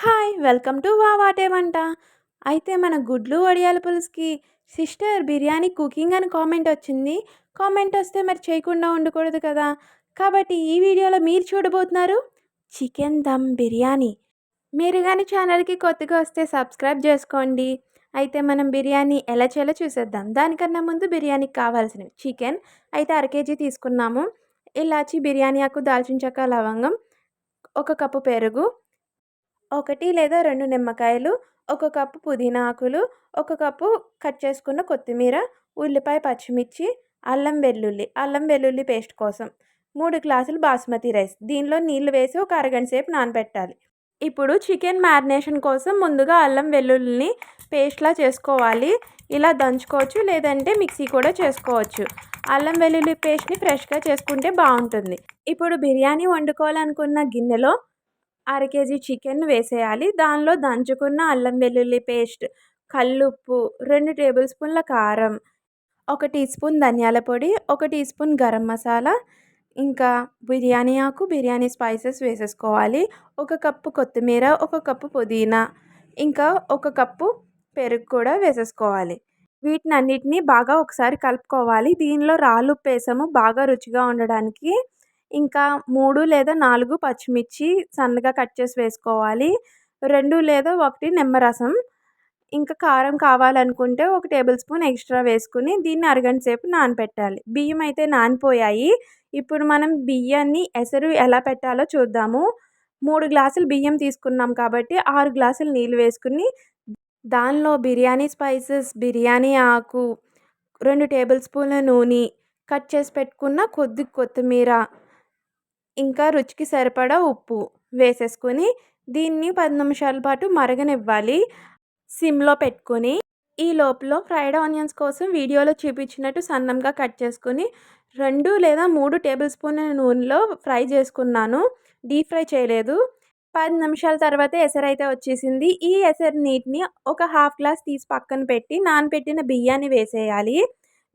Hi! Welcome to what a వంట. అయితే మన గుడ్లు వడియాల పులుసుకి సిస్టర్ బిర్యానీ కుకింగ్ అని కామెంట్ వచ్చింది. కామెంట్ వస్తే మరి చేయకుండా ఉండకూడదు కదా! కాబట్టి ఈ వీడియోలో మీరు చూడబోతున్నారు చికెన్ దమ్ బిర్యానీ. మీరు గాని ఛానల్‌కి కొత్తగా వస్తే సబ్స్క్రైబ్ చేసుకోండి. అయితే మనం బిర్యానీ ఎలా చేయాలో చూసేద్దాం. దానికన్నా ముందు బిర్యానీకి కావాల్సినవి చికెన్ అయితే అర కేజీ తీసుకున్నాము. ఇలాచి, బిర్యానీ ఆకు, దాల్చిన చెక్క, లవంగం, ఒక కప్పు పెరుగు, 1 లేదా 2 నిమ్మకాయలు, ఒక కప్పు పుదీనా ఆకులు, ఒక కప్పు కట్ చేసుకున్న కొత్తిమీర, ఉల్లిపాయ, పచ్చిమిర్చి, అల్లం వెల్లుల్లి పేస్ట్ కోసం, 3 గ్లాసులు బాస్మతి రైస్. దీనిలో నీళ్లు వేసి ఒక అరగంట సేపు నానబెట్టాలి. ఇప్పుడు చికెన్ మ్యారినేషన్ కోసం ముందుగా అల్లం వెల్లుల్లిని పేస్ట్‌లా చేసుకోవాలి. ఇలా దంచుకోవచ్చు, లేదంటే మిక్సీ కూడా చేసుకోవచ్చు. అల్లం వెల్లుల్లి పేస్ట్‌ని ఫ్రెష్‌గా చేసుకుంటే బావుంటుంది. ఇప్పుడు బిర్యానీ వండుకోవాలనుకున్న గిన్నెలో అర కేజీ చికెన్ వేసేయాలి. దానిలో దంచుకున్న అల్లం వెల్లుల్లి పేస్ట్, కల్లుప్పు, 2 టేబుల్ స్పూన్ల కారం, 1 టీ స్పూన్ ధనియాల పొడి, 1 టీ స్పూన్ గరం మసాలా, ఇంకా బిర్యానీ ఆకు, బిర్యానీ స్పైసెస్ వేసేసుకోవాలి. 1 కప్పు కొత్తిమీర, 1 కప్పు పుదీనా, ఇంకా 1 కప్పు పెరుగు కూడా వేసేసుకోవాలి. వీటినన్నిటిని బాగా ఒకసారి కలుపుకోవాలి. దీనిలో రాళ్ళుప్పేసాము బాగా రుచిగా ఉండడానికి. ఇంకా 3 లేదా 4 పచ్చిమిర్చి సన్నగా కట్ చేసి వేసుకోవాలి. 2 లేదా 1 నిమ్మరసం. ఇంకా కారం కావాలనుకుంటే 1 టేబుల్ స్పూన్ ఎక్స్ట్రా వేసుకొని దీన్ని అరగంట సేపు నానపెట్టాలి. బియ్యం అయితే నానిపోయాయి. ఇప్పుడు మనం బియ్యాన్ని ఎసరు ఎలా పెట్టాలో చూద్దాము. 3 గ్లాసులు బియ్యం తీసుకున్నాం కాబట్టి 6 గ్లాసులు నీళ్ళు వేసుకుని దానిలో బిర్యానీ స్పైసెస్, బిర్యానీ ఆకు, 2 టేబుల్ స్పూన్ల నూనె, కట్ చేసి పెట్టుకున్న కొత్తిమీర, ఇంకా రుచికి సరిపడా ఉప్పు వేసేసుకొని దీన్ని 10 నిమిషాల పాటు మరగనివ్వాలి సిమ్‌లో పెట్టుకొని. ఈ లోపల ఫ్రైడ్ ఆనియన్స్ కోసం వీడియోలో చూపించినట్టు సన్నంగా కట్ చేసుకొని 2 లేదా 3 టేబుల్ స్పూన్ల నూనెలో ఫ్రై చేసుకున్నాను. డీప్ ఫ్రై చేయలేదు. 10 నిమిషాల తర్వాత ఎసరైతే వచ్చేసింది. ఈ ఎసరు నీటిని ఒక హాఫ్ గ్లాస్ తీసి పక్కన పెట్టి నానబెట్టిన బియ్యాన్ని వేసేయాలి.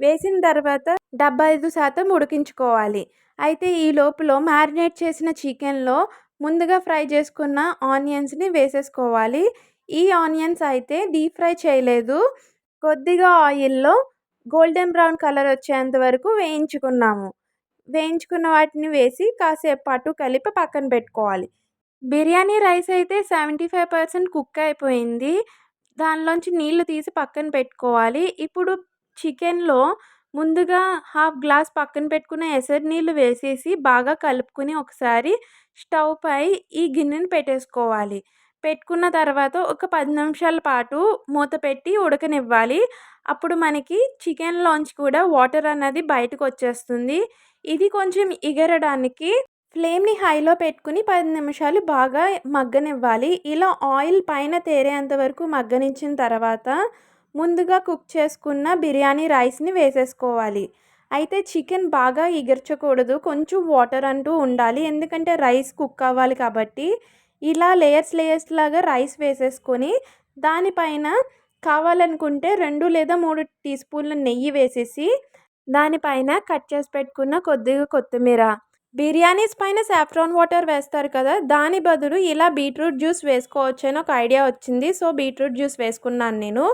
వేసిన తర్వాత 75% ఉడికించుకోవాలి. అయితే ఈ లోపల మ్యారినేట్ చేసిన చికెన్‌లో ముందుగా ఫ్రై చేసుకున్న ఆనియన్స్‌ని వేసేసుకోవాలి. ఈ ఆనియన్స్ అయితే డీప్ ఫ్రై చేయలేదు. కొద్దిగా ఆయిల్‌లో గోల్డెన్ బ్రౌన్ కలర్ వచ్చేంత వరకు వేయించుకున్నాము. వేయించుకున్న వాటిని వేసి కాసేపు పాటు కలిపి పక్కన పెట్టుకోవాలి. బిర్యానీ రైస్ అయితే 75% కుక్ అయిపోయింది. దానిలోంచి నీళ్లు తీసి పక్కన పెట్టుకోవాలి. ఇప్పుడు చికెన్‌లో ముందుగా హాఫ్ గ్లాస్ పక్కన పెట్టుకున్న ఎసరు నీళ్లు వేసేసి బాగా కలుపుకొని ఒకసారి స్టవ్ పై ఈ గిన్నెని పెట్టేసుకోవాలి. పెట్టుకున్న తర్వాత ఒక 10 నిమిషాల పాటు మూత పెట్టి ఉడకనివ్వాలి. అప్పుడు మనకి చికెన్‌లోంచి కూడా వాటర్ అన్నది బయటకొచ్చేస్తుంది. ఇది కొంచెం ఎగరడానికి ఫ్లేమ్‌ని హైలో పెట్టుకుని 10 నిమిషాలు బాగా మగ్గనివ్వాలి. ఇలా ఆయిల్ పైన తేలేంత వరకు మగ్గనించిన తర్వాత ముందుగా కుక్ చేసుకున్న బిర్యానీ రైస్‌ని వేసేసుకోవాలి. అయితే చికెన్ బాగా ఎగర్చకూడదు. కొంచెం వాటర్ అంటూ ఉండాలి. ఎందుకంటే రైస్ కుక్ అవ్వాలి కాబట్టి. ఇలా లేయర్స్ లాగా రైస్ వేసేసుకొని దానిపైన కావాలనుకుంటే 2 లేదా 3 టీ స్పూన్ల నెయ్యి వేసేసి దానిపైన కట్ చేసి పెట్టుకున్న కొద్దిగా కొత్తిమీర, బిర్యానీస్ పైన సాఫ్రాన్ వాటర్ వేస్తారు కదా! దాని బదులు ఇలా బీట్రూట్ జ్యూస్ వేసుకోవచ్చని ఒక ఐడియా వచ్చింది. సో, బీట్రూట్ జ్యూస్ వేసుకున్నాను నేను.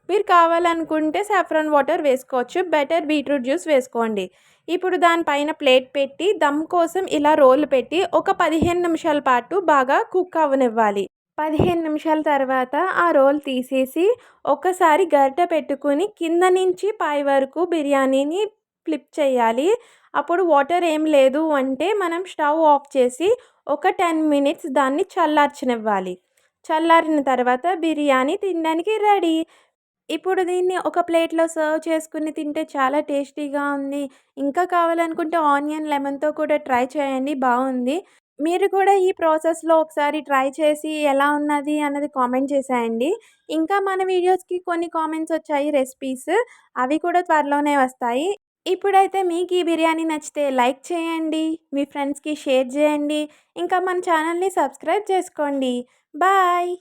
మీరు కావాలనుకుంటే సాఫ్రాన్ వాటర్ వేసుకోవచ్చు. బెటర్ బీట్రూట్ జ్యూస్ వేసుకోండి. ఇప్పుడు దానిపైన ప్లేట్ పెట్టి దమ్ కోసం ఇలా రోల్ పెట్టి ఒక 15 నిమిషాల పాటు బాగా కుక్ అవ్వనివ్వాలి. 15 నిమిషాల తర్వాత ఆ రోల్ తీసేసి ఒకసారి గరిటె పెట్టుకుని కింద నుంచి పై వరకు బిర్యానీని ఫ్లిప్ చేయాలి. అప్పుడు వాటర్ ఏం లేదు అంటే మనం స్టవ్ ఆఫ్ చేసి ఒక 10 మినిట్స్ దాన్ని చల్లార్చనివ్వాలి. చల్లారిన తర్వాత బిర్యానీ తినడానికి రెడీ. ఇప్పుడు దీన్ని ఒక ప్లేట్‌లో సర్వ్ చేసుకొని తింటే చాలా టేస్టీగా ఉంది. ఇంకా కావాలనుకుంటే ఆనియన్ లెమన్‌తో కూడా ట్రై చేయండి బావుంది. మీరు కూడా ఈ ప్రాసెస్‌లో ఒకసారి ట్రై చేసి ఎలా ఉన్నది అన్నది కామెంట్ చేసేయండి. ఇంకా మన వీడియోస్‌కి కొన్ని కామెంట్స్ వచ్చాయి రెసిపీస్. అవి కూడా త్వరలోనే వస్తాయి. ఇప్పుడైతే మీకు ఈ బిర్యానీ నచ్చితే లైక్ చేయండి. మీ ఫ్రెండ్స్‌కి షేర్ చేయండి. ఇంకా మన ఛానల్‌ని సబ్స్క్రైబ్ చేసుకోండి. బాయ్.